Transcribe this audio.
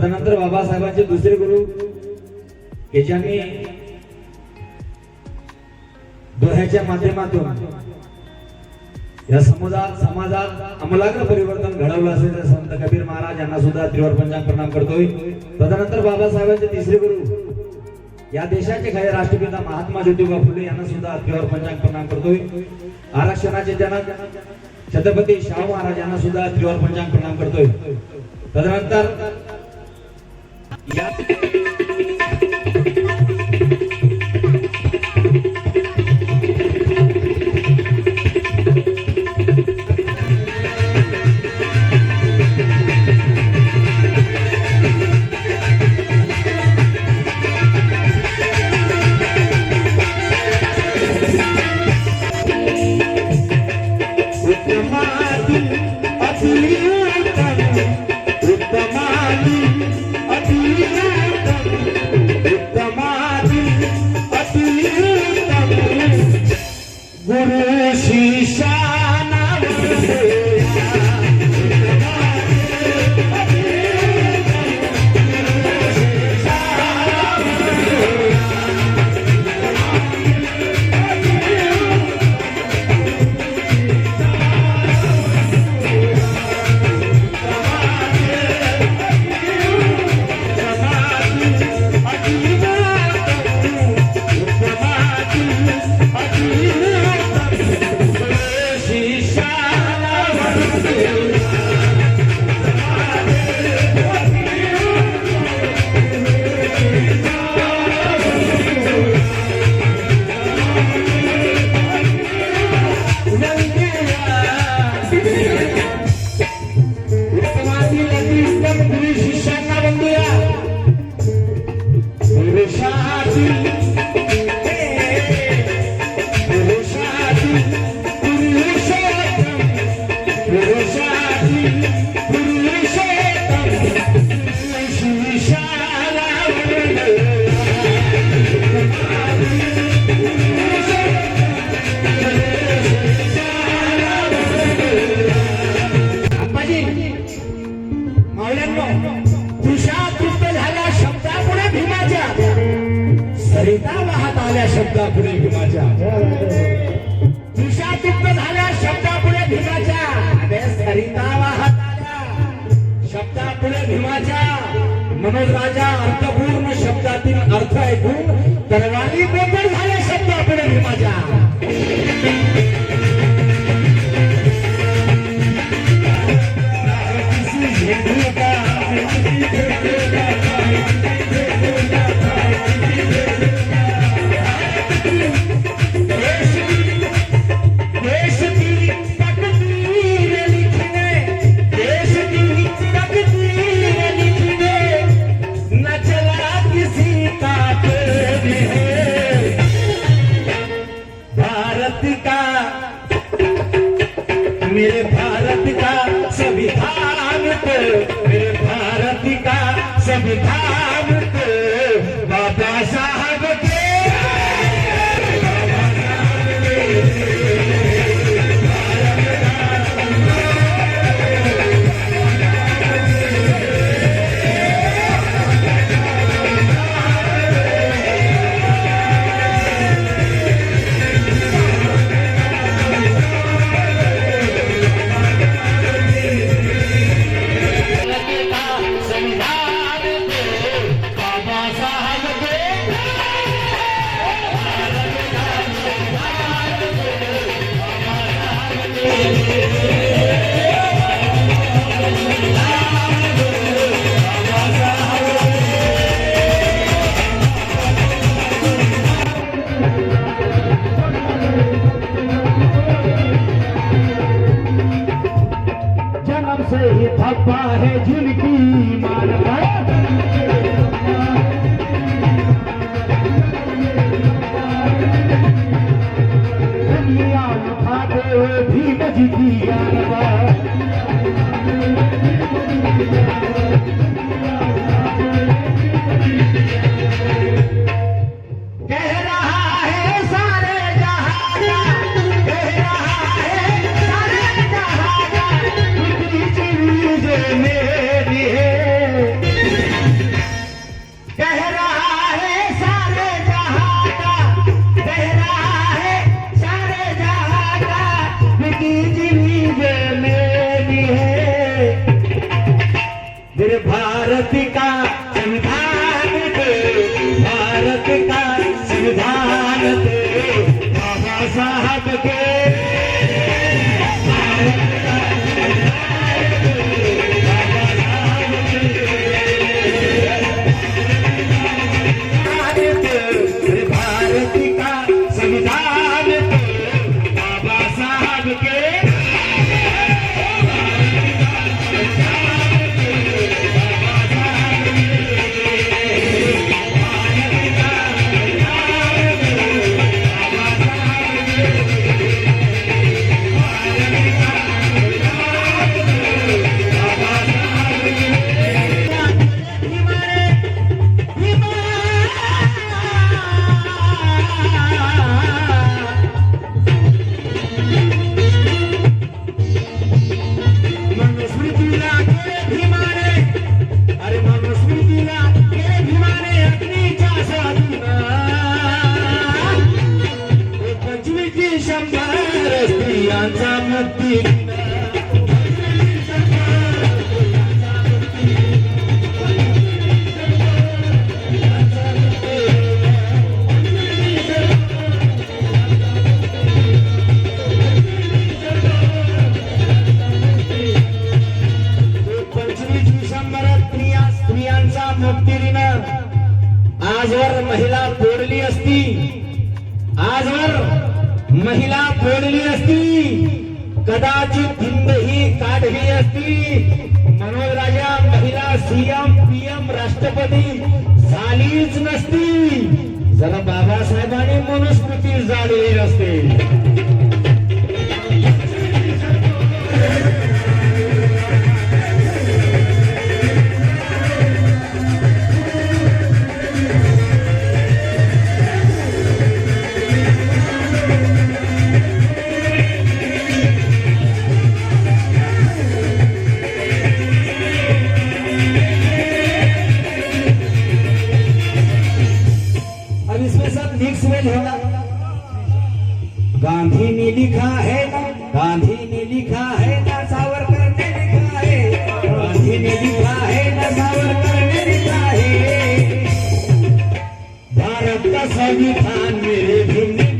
तदनंतर बाबासाहेबांचे दुसरे गुरु हे ज्यांनी दोह्याच्या माध्यमातून या समाजात आमूलाग्र परिवर्तन घडवलं असेल तर संत कबीर महाराज यांना सुद्धा त्रिवार पंचांग प्रणाम करतोय। तदनंतर बाबासाहेबांचे तिसरे गुरु या देशाचे खरे राष्ट्रपिता महात्मा ज्योतिबा फुले यांना सुद्धा त्रिवार पंचांग प्रणाम करतोय। आरक्षणाचे जनक छत्रपती शाहू महाराज यांना सुद्धा त्रिवार पंचांग प्रणाम करतोय। तदनंतर सरिता वाहत आल्या शब्दापुढे भीमाच्या, तुषातिक्त झाल्या शब्दापुढे भीमाच्या, सरिता वाहत आल्या शब्दापुढे भीमाच्या। मनोज राजा अर्थपूर्ण शब्दातील अर्थ ऐकून तलवारी बेपड झाल्या शब्दापुढे भीमाच्या। मेरे भारत का संविधान को, मेरे भारत का संविधान को बाबा साहब के संविधान को मेरे भारत का संविधान थे, भारत का संविधान थे बाबा साहब के। भारत का संविधान थे बाबा साहब के। आजवर महिला फोडली असती, आजवर महिला फोडली असती, कदाचित हिंद ही काढली असती, मनोज राजा महिला सीएम पीएम राष्ट्रपती झालीच नसती जर बाबासाहेबांनी मनुस्मृती जाळलेली नसते। गांधी ने लिखा है ना, गांधी ने लिखा है ना, सावरकर ने लिखा है, गांधी ने लिखा है ना, सावरकर ने लिखा है, भारत का संविधान मेरे भीम ने